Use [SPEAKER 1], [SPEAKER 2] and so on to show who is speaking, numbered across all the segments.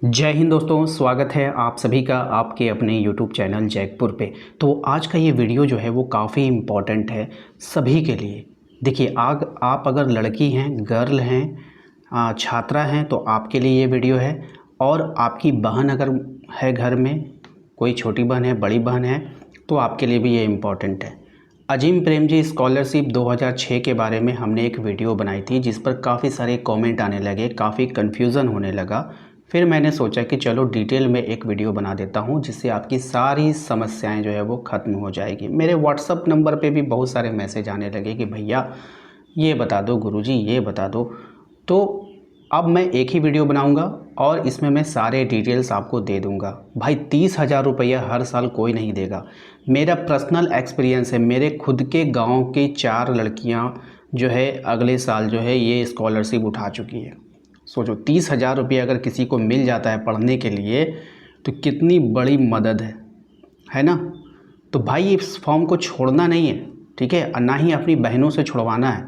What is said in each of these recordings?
[SPEAKER 1] जय हिंद दोस्तों, स्वागत है आप सभी का आपके अपने YouTube चैनल जैकपुर पे। तो आज का ये वीडियो जो है वो काफ़ी इम्पॉर्टेंट है सभी के लिए। देखिए, आप अगर लड़की हैं, गर्ल हैं, छात्रा हैं तो आपके लिए ये वीडियो है। और आपकी बहन अगर है घर में, कोई छोटी बहन है, बड़ी बहन है, तो आपके लिए भी ये इम्पॉर्टेंट है। अजीम प्रेमजी स्कॉलरशिप 2006 के बारे में हमने एक वीडियो बनाई थी जिस पर काफ़ी सारे कमेंट आने लगे, काफ़ी कन्फ्यूज़न होने लगा। फिर मैंने सोचा कि चलो डिटेल में एक वीडियो बना देता हूं जिससे आपकी सारी समस्याएं जो है वो ख़त्म हो जाएगी। मेरे व्हाट्सअप नंबर पे भी बहुत सारे मैसेज आने लगे कि भैया ये बता दो, गुरुजी ये बता दो। तो अब मैं एक ही वीडियो बनाऊंगा और इसमें मैं सारे डिटेल्स आपको दे दूंगा। भाई 30,000 रुपया हर साल कोई नहीं देगा। मेरा पर्सनल एक्सपीरियंस है, मेरे खुद के गाँव की 4 लड़कियाँ जो है अगले साल जो है ये स्कॉलरशिप उठा चुकी है। सोचो 30,000 रुपये अगर किसी को मिल जाता है पढ़ने के लिए तो कितनी बड़ी मदद है ना। तो भाई इस फॉर्म को छोड़ना नहीं है, ठीक है, और ना ही अपनी बहनों से छुड़वाना है।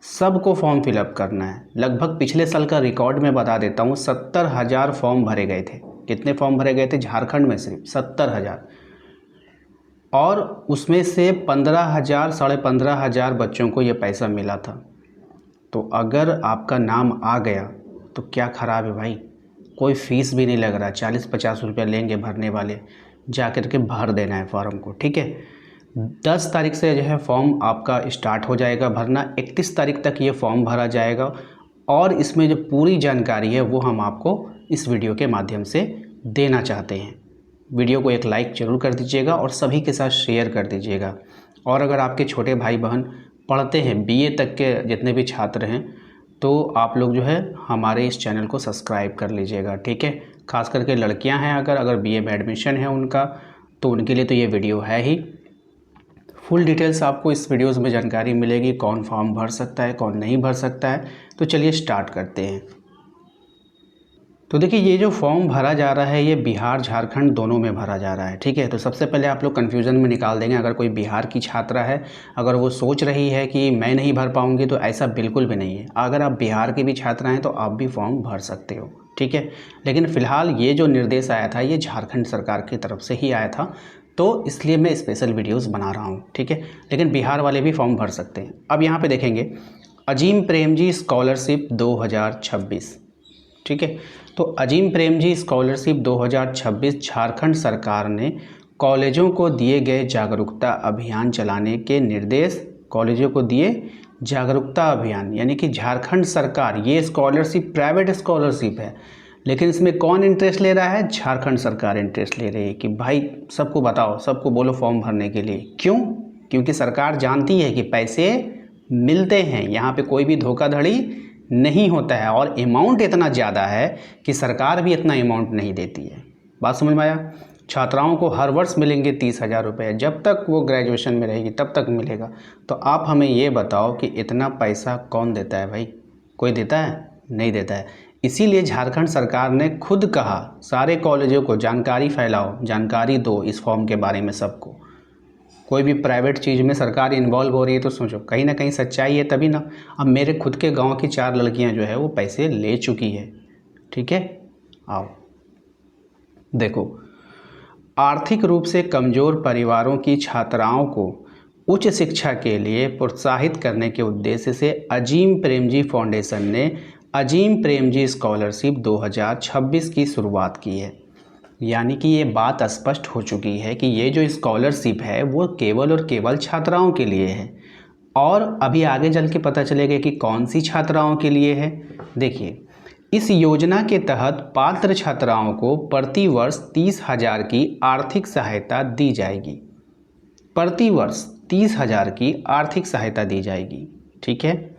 [SPEAKER 1] सबको फॉर्म फिलअप करना है। लगभग पिछले साल का रिकॉर्ड मैं बता देता हूँ, 70,000 फॉर्म भरे गए थे। कितने फॉर्म भरे गए थे झारखंड में? सिर्फ 70,000। और उसमें से 15,000 साढ़े 15,000 बच्चों को ये पैसा मिला था। तो अगर आपका नाम आ गया तो क्या ख़राब है भाई। कोई फ़ीस भी नहीं लग रहा, 40-50 रुपया लेंगे भरने वाले, जा कर के भर देना है फॉर्म को, ठीक है। 10 तारीख से जो है फॉर्म आपका स्टार्ट हो जाएगा भरना, 31 तारीख तक ये फॉर्म भरा जाएगा। और इसमें जो पूरी जानकारी है वो हम आपको इस वीडियो के माध्यम से देना चाहते हैं। वीडियो को एक लाइक ज़रूर कर दीजिएगा और सभी के साथ शेयर कर दीजिएगा। और अगर आपके छोटे भाई बहन पढ़ते हैं, बीए तक के जितने भी छात्र हैं, तो आप लोग जो है हमारे इस चैनल को सब्सक्राइब कर लीजिएगा, ठीक है। खास करके लड़कियां हैं, अगर बीए में एडमिशन है उनका, तो उनके लिए तो ये वीडियो है ही। फुल डिटेल्स आपको इस वीडियोस में जानकारी मिलेगी, कौन फॉर्म भर सकता है, कौन नहीं भर सकता है। तो चलिए स्टार्ट करते हैं। तो देखिए, ये जो फॉर्म भरा जा रहा है ये बिहार झारखंड दोनों में भरा जा रहा है, ठीक है। तो सबसे पहले आप लोग कन्फ्यूज़न में निकाल देंगे। अगर कोई बिहार की छात्रा है, अगर वो सोच रही है कि मैं नहीं भर पाऊंगी, तो ऐसा बिल्कुल भी नहीं है। अगर आप बिहार की भी छात्रा हैं तो आप भी फॉर्म भर सकते हो, ठीक है। लेकिन फ़िलहाल ये जो निर्देश आया था ये झारखंड सरकार की तरफ से ही आया था, तो इसलिए मैं स्पेशल वीडियोज़ बना रहा हूँ, ठीक है। लेकिन बिहार वाले भी फॉर्म भर सकते हैं। अब यहाँ पर देखेंगे अजीम प्रेमजी स्कॉलरशिप 2026, ठीक है। तो अजीम प्रेमजी स्कॉलरशिप 2026 झारखंड सरकार ने कॉलेजों को दिए गए जागरूकता अभियान चलाने के निर्देश। कॉलेजों को दिए जागरूकता अभियान, यानी कि झारखंड सरकार, ये स्कॉलरशिप प्राइवेट स्कॉलरशिप है, लेकिन इसमें कौन इंटरेस्ट ले रहा है? झारखंड सरकार इंटरेस्ट ले रही है कि भाई सबको बताओ, सबको बोलो फॉर्म भरने के लिए। क्यों? क्योंकि सरकार जानती है कि पैसे मिलते हैं, यहाँ पे कोई भी धोखाधड़ी नहीं होता है। और अमाउंट इतना ज़्यादा है कि सरकार भी इतना अमाउंट नहीं देती है। बात समझ में आया? छात्राओं को हर वर्ष मिलेंगे 30,000 रुपये, जब तक वो ग्रेजुएशन में रहेगी तब तक मिलेगा। तो आप हमें ये बताओ कि इतना पैसा कौन देता है भाई? कोई देता है? नहीं देता है। इसीलिए झारखंड सरकार ने खुद कहा सारे कॉलेजों को जानकारी फैलाओ, जानकारी दो इस फॉर्म के बारे में सबको। कोई भी प्राइवेट चीज़ में सरकार इन्वॉल्व हो रही है तो सोचो कहीं ना कहीं सच्चाई है, तभी ना। अब मेरे खुद के गांव की 4 लड़कियां जो है वो पैसे ले चुकी है, ठीक है। आओ देखो, आर्थिक रूप से कमज़ोर परिवारों की छात्राओं को उच्च शिक्षा के लिए प्रोत्साहित करने के उद्देश्य से अजीम प्रेमजी फाउंडेशन ने अजीम प्रेमजी स्कॉलरशिप 2026 की शुरुआत की है। यानी कि ये बात स्पष्ट हो चुकी है कि ये जो स्कॉलरशिप है वो केवल और केवल छात्राओं के लिए है। और अभी आगे चल के पता चलेगा कि कौन सी छात्राओं के लिए है। देखिए, इस योजना के तहत पात्र छात्राओं को प्रति वर्ष 30,000 की आर्थिक सहायता दी जाएगी। प्रति वर्ष 30,000 की आर्थिक सहायता दी जाएगी, ठीक है,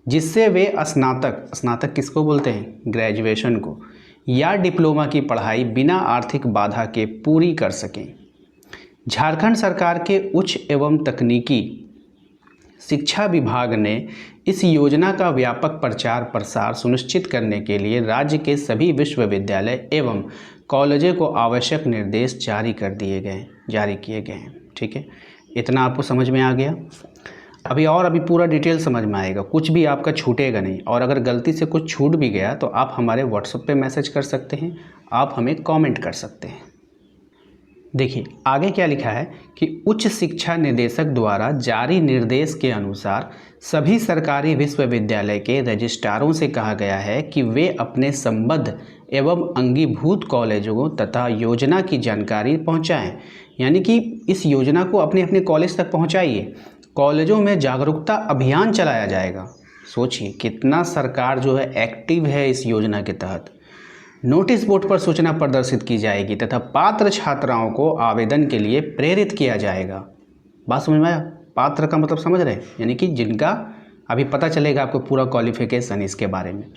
[SPEAKER 1] जिससे वे स्नातक किसको बोलते हैं? ग्रेजुएशन को, या डिप्लोमा की पढ़ाई बिना आर्थिक बाधा के पूरी कर सकें। झारखंड सरकार के उच्च एवं तकनीकी शिक्षा विभाग ने इस योजना का व्यापक प्रचार प्रसार सुनिश्चित करने के लिए राज्य के सभी विश्वविद्यालय एवं कॉलेजों को आवश्यक निर्देश जारी किए गए हैं, ठीक है। इतना आपको समझ में आ गया? अभी पूरा डिटेल समझ में आएगा, कुछ भी आपका छूटेगा नहीं। और अगर गलती से कुछ छूट भी गया तो आप हमारे व्हाट्सएप पे मैसेज कर सकते हैं, आप हमें कमेंट कर सकते हैं। देखिए आगे क्या लिखा है कि उच्च शिक्षा निदेशक द्वारा जारी निर्देश के अनुसार सभी सरकारी विश्वविद्यालय के रजिस्ट्रारों से कहा गया है कि वे अपने संबद्ध एवं अंगीभूत कॉलेजों तथा योजना की जानकारी पहुंचाएं। यानी कि इस योजना को अपने अपने कॉलेज तक पहुंचाइए। कॉलेजों में जागरूकता अभियान चलाया जाएगा। सोचिए कितना सरकार जो है एक्टिव है इस योजना के तहत। नोटिस बोर्ड पर सूचना प्रदर्शित की जाएगी तथा पात्र छात्राओं को आवेदन के लिए प्रेरित किया जाएगा। बात समझ में आया? पात्र का मतलब समझ रहे हैं, यानी कि जिनका अभी पता चलेगा आपको पूरा क्वालिफिकेशन इसके बारे में,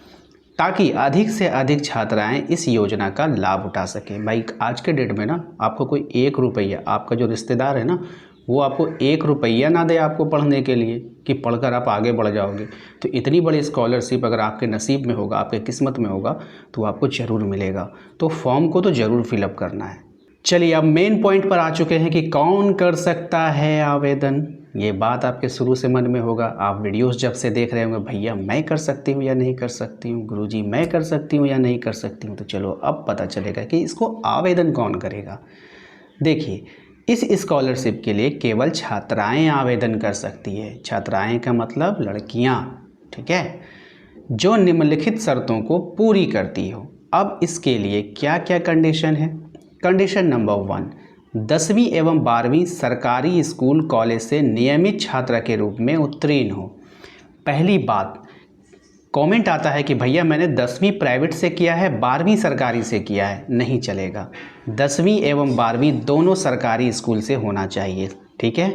[SPEAKER 1] ताकि अधिक से अधिक छात्राएं इस योजना का लाभ उठा सकें। भाई आज के डेट में ना आपको कोई 1 रुपया, आपका जो रिश्तेदार है ना वो आपको 1 रुपया ना दे आपको पढ़ने के लिए कि पढ़कर आप आगे बढ़ जाओगे, तो इतनी बड़ी स्कॉलरशिप अगर आपके नसीब में होगा, आपके किस्मत में होगा, तो आपको ज़रूर मिलेगा। तो फॉर्म को तो ज़रूर फिलअप करना है। चलिए अब मेन पॉइंट पर आ चुके हैं कि कौन कर सकता है आवेदन। ये बात आपके शुरू से मन में होगा, आप वीडियोस जब से देख रहे होंगे, भैया मैं कर सकती हूँ या नहीं कर सकती हूँ, गुरुजी मैं कर सकती हूँ या नहीं कर सकती हूँ। तो चलो अब पता चलेगा कि इसको आवेदन कौन करेगा। देखिए इस स्कॉलरशिप के लिए केवल छात्राएं आवेदन कर सकती है। छात्राएं का मतलब लड़कियां, ठीक है, जो निम्नलिखित शर्तों को पूरी करती हो। अब इसके लिए क्या क्या कंडीशन है। कंडीशन नंबर 1, 10वीं एवं 12वीं सरकारी स्कूल कॉलेज से नियमित छात्रा के रूप में उत्तीर्ण हो। पहली बात, कमेंट आता है कि भैया मैंने 10वीं प्राइवेट से किया है, 12वीं सरकारी से किया है, नहीं चलेगा। 10वीं एवं 12वीं दोनों सरकारी स्कूल से होना चाहिए, ठीक है,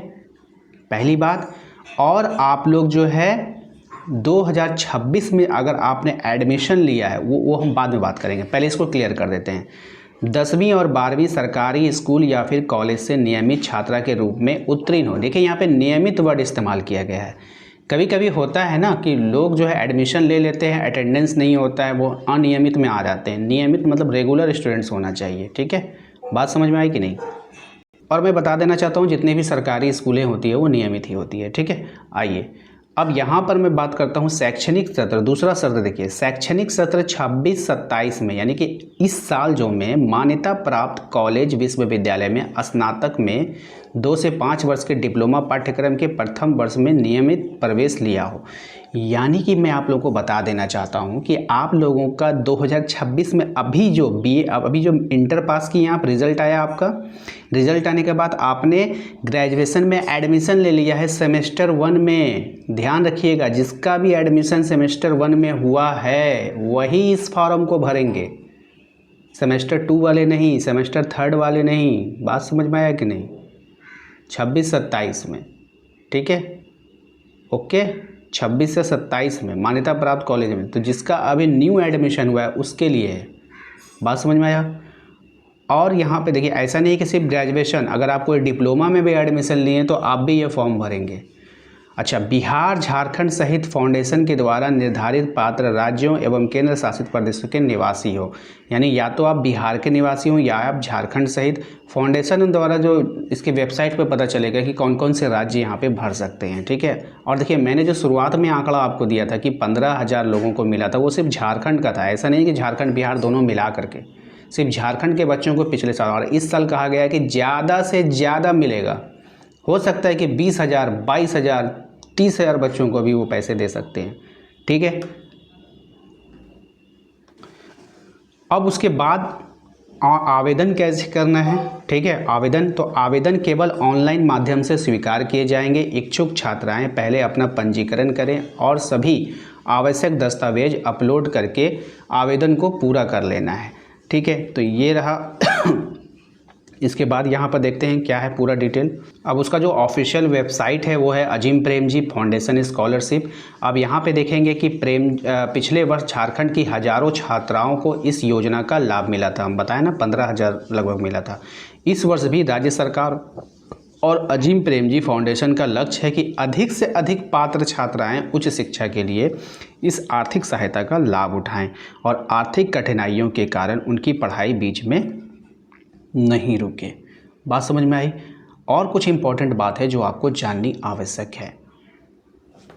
[SPEAKER 1] पहली बात। और आप लोग जो है 2026 में अगर आपने एडमिशन लिया है, वो हम बाद में बात करेंगे, पहले इसको क्लियर कर देते हैं। 10वीं और 12वीं सरकारी स्कूल या फिर कॉलेज से नियमित छात्रा के रूप में उत्तीर्ण हो। देखिए यहाँ पे नियमित वर्ड इस्तेमाल किया गया है। कभी कभी होता है ना कि लोग जो है एडमिशन ले लेते हैं, अटेंडेंस नहीं होता है, वो अनियमित में आ जाते हैं। नियमित मतलब रेगुलर स्टूडेंट्स होना चाहिए, ठीक है, बात समझ में आई कि नहीं। और मैं बता देना चाहता हूँ जितनी भी सरकारी स्कूलें होती है वो नियमित ही होती है, ठीक है। आइए अब यहाँ पर मैं बात करता हूँ शैक्षणिक सत्र। दूसरा सत्र देखिए, शैक्षणिक सत्र 26-27 में, यानी कि इस साल जो में मान्यता प्राप्त कॉलेज विश्वविद्यालय में स्नातक में 2 से 5 वर्ष के डिप्लोमा पाठ्यक्रम के प्रथम वर्ष में नियमित प्रवेश लिया हो। यानी कि मैं आप लोगों को बता देना चाहता हूं कि आप लोगों का 2026 में अभी जो इंटर पास किए आप, रिजल्ट आया आपका, रिजल्ट आने के बाद आपने ग्रेजुएशन में एडमिशन ले लिया है सेमेस्टर 1 में। ध्यान रखिएगा, जिसका भी एडमिशन सेमेस्टर 1 में हुआ है वही इस फॉर्म को भरेंगे, सेमेस्टर 2 वाले नहीं, सेमेस्टर 3 वाले नहीं। बात समझ में आया कि नहीं। 26-27 में, ठीक है, ओके, 26 से 27 में मान्यता प्राप्त कॉलेज में, तो जिसका अभी न्यू एडमिशन हुआ है उसके लिए है। बात समझ में आया। और यहाँ पे देखिए ऐसा नहीं कि सिर्फ ग्रेजुएशन, अगर आप कोई डिप्लोमा में भी एडमिशन लिए तो आप भी ये फॉर्म भरेंगे। अच्छा, बिहार झारखंड सहित फाउंडेशन के द्वारा निर्धारित पात्र राज्यों एवं केंद्र शासित प्रदेशों के निवासी हो। यानी या तो आप बिहार के निवासी हो या आप झारखंड सहित फाउंडेशन द्वारा, जो इसके वेबसाइट पर पता चलेगा कि कौन कौन से राज्य यहाँ पे भर सकते हैं, ठीक है। और देखिए मैंने जो शुरुआत में आंकड़ा आपको दिया था कि 15,000 लोगों को मिला था, वो सिर्फ झारखंड का था। ऐसा नहीं कि झारखंड बिहार दोनों मिला करके, सिर्फ झारखंड के बच्चों को पिछले साल। और इस साल कहा गया है कि ज़्यादा से ज़्यादा मिलेगा। हो सकता है कि 20,000, 22,000, 30,000 बच्चों को भी वो पैसे दे सकते हैं, ठीक है। अब उसके बाद आवेदन कैसे करना है, ठीक है। आवेदन केवल ऑनलाइन माध्यम से स्वीकार किए जाएंगे। इच्छुक छात्राएं पहले अपना पंजीकरण करें और सभी आवश्यक दस्तावेज अपलोड करके आवेदन को पूरा कर लेना है, ठीक है। तो ये रहा इसके बाद यहाँ पर देखते हैं क्या है पूरा डिटेल। अब उसका जो ऑफिशियल वेबसाइट है वो है अजीम प्रेमजी फाउंडेशन स्कॉलरशिप। अब यहाँ पे देखेंगे कि पिछले वर्ष झारखंड की हज़ारों छात्राओं को इस योजना का लाभ मिला था। हम बताएं ना 15,000 लगभग मिला था। इस वर्ष भी राज्य सरकार और अजीम प्रेमजी फाउंडेशन का लक्ष्य है कि अधिक से अधिक पात्र छात्राएं उच्च शिक्षा के लिए इस आर्थिक सहायता का लाभ उठाएं और आर्थिक कठिनाइयों के कारण उनकी पढ़ाई बीच में नहीं रुके। बात समझ में आई। और कुछ इम्पोर्टेंट बात है जो आपको जाननी आवश्यक है।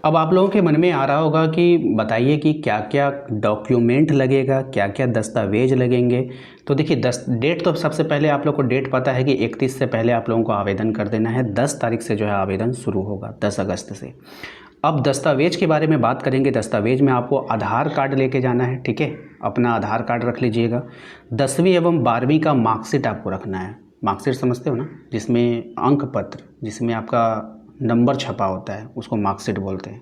[SPEAKER 1] अब आप लोगों के मन में आ रहा होगा कि बताइए कि क्या क्या डॉक्यूमेंट लगेगा, क्या क्या दस्तावेज लगेंगे। तो देखिए डेट तो सबसे पहले आप लोग को डेट पता है कि 31 से पहले आप लोगों को आवेदन कर देना है। 10 तारीख से जो है आवेदन शुरू होगा, 10 अगस्त से। अब दस्तावेज के बारे में बात करेंगे। दस्तावेज में आपको आधार कार्ड लेके जाना है, ठीक है, अपना आधार कार्ड रख लीजिएगा। 10वीं एवं 12वीं का मार्कशीट आपको रखना है। मार्कशीट समझते हो ना, जिसमें अंक पत्र, जिसमें आपका नंबर छपा होता है, उसको मार्कशीट बोलते हैं।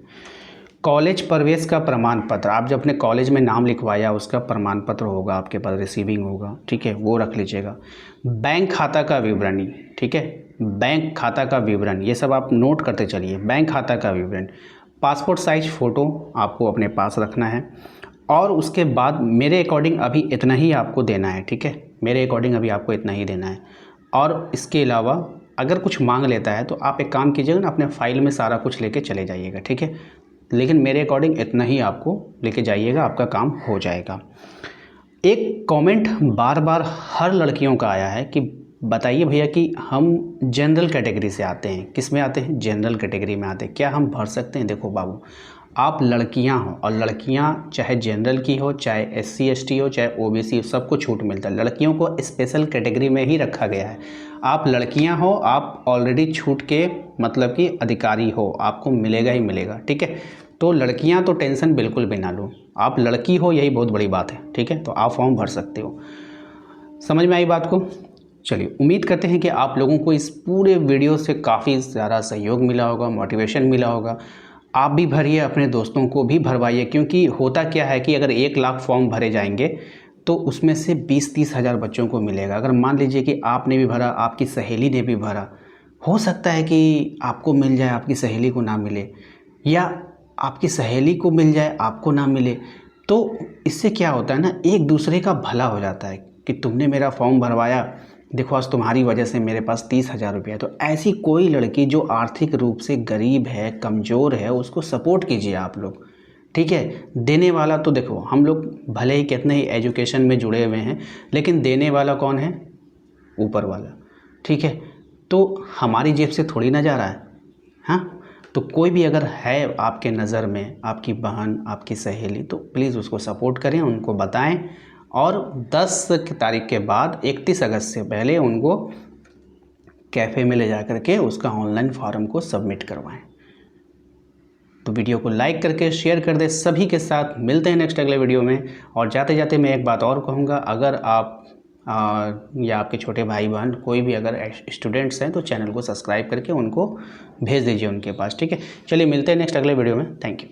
[SPEAKER 1] कॉलेज प्रवेश का प्रमाण पत्र, आप जब अपने कॉलेज में नाम लिखवाया उसका प्रमाण पत्र होगा आपके पास, रिसीविंग होगा, ठीक है, वो रख लीजिएगा। बैंक खाता का विवरणी, ठीक है, बैंक खाता का विवरण, ये सब आप नोट करते चलिए। बैंक खाता का विवरण, पासपोर्ट साइज फ़ोटो आपको अपने पास रखना है। और उसके बाद मेरे अकॉर्डिंग अभी इतना ही आपको देना है, ठीक है, मेरे अकॉर्डिंग अभी आपको इतना ही देना है। और इसके अलावा अगर कुछ मांग लेता है तो आप एक काम कीजिएगा ना, अपने फाइल में सारा कुछ लेके चले जाइएगा, ठीक है, लेकिन मेरे अकॉर्डिंग इतना ही आपको लेके जाइएगा, आपका काम हो जाएगा। एक कमेंट बार बार हर लड़कियों का आया है कि बताइए भैया कि हम जनरल कैटेगरी से आते हैं, किस में आते हैं, जनरल कैटेगरी में आते हैं, क्या हम भर सकते हैं। देखो बाबू, आप लड़कियां हो, और लड़कियां चाहे जनरल की हो, चाहे SC ST हो, चाहे OBC हो, सबको छूट मिलता है। लड़कियों को स्पेशल कैटेगरी में ही रखा गया है। आप लड़कियां हो, आप ऑलरेडी छूट के मतलब कि अधिकारी हो, आपको मिलेगा ही मिलेगा, ठीक है। तो लड़कियां तो टेंशन बिल्कुल भी ना लो, आप लड़की हो यही बहुत बड़ी बात है, ठीक है। तो आप फॉर्म भर सकते हो। समझ में आई बात को। चलिए, उम्मीद करते हैं कि आप लोगों को इस पूरे वीडियो से काफ़ी ज़्यादा सहयोग मिला होगा, मोटिवेशन मिला होगा। आप भी भरिए, अपने दोस्तों को भी भरवाइए, क्योंकि होता क्या है कि अगर 1 लाख फॉर्म भरे जाएंगे तो उसमें से 20-30 हज़ार बच्चों को मिलेगा। अगर मान लीजिए कि आपने भी भरा, आपकी सहेली ने भी भरा, हो सकता है कि आपको मिल जाए, आपकी सहेली को ना मिले, या आपकी सहेली को मिल जाए, आपको ना मिले। तो इससे क्या होता है ना, एक दूसरे का भला हो जाता है कि तुमने मेरा फॉर्म भरवाया, देखो आज तुम्हारी वजह से मेरे पास 30,000 रुपया। तो ऐसी कोई लड़की जो आर्थिक रूप से गरीब है, कमज़ोर है, उसको सपोर्ट कीजिए आप लोग, ठीक है। देने वाला तो देखो, हम लोग भले ही कितने ही एजुकेशन में जुड़े हुए हैं, लेकिन देने वाला कौन है, ऊपर वाला, ठीक है। तो हमारी जेब से थोड़ी ना जा रहा है। हाँ, तो कोई भी अगर है आपके नज़र में, आपकी बहन, आपकी सहेली, तो प्लीज़ उसको सपोर्ट करें, उनको बताएं। और 10 तारीख के बाद 31 अगस्त से पहले उनको कैफ़े में ले जा कर के उसका ऑनलाइन फॉर्म को सबमिट करवाएं। तो वीडियो को लाइक करके शेयर कर दें सभी के साथ। मिलते हैं नेक्स्ट अगले वीडियो में। और जाते जाते मैं एक बात और कहूँगा, अगर आप या आपके छोटे भाई बहन कोई भी अगर स्टूडेंट्स हैं तो चैनल को सब्सक्राइब करके उनको भेज दीजिए उनके पास, ठीक है। चलिए, मिलते हैं नेक्स्ट अगले वीडियो में। Thank you.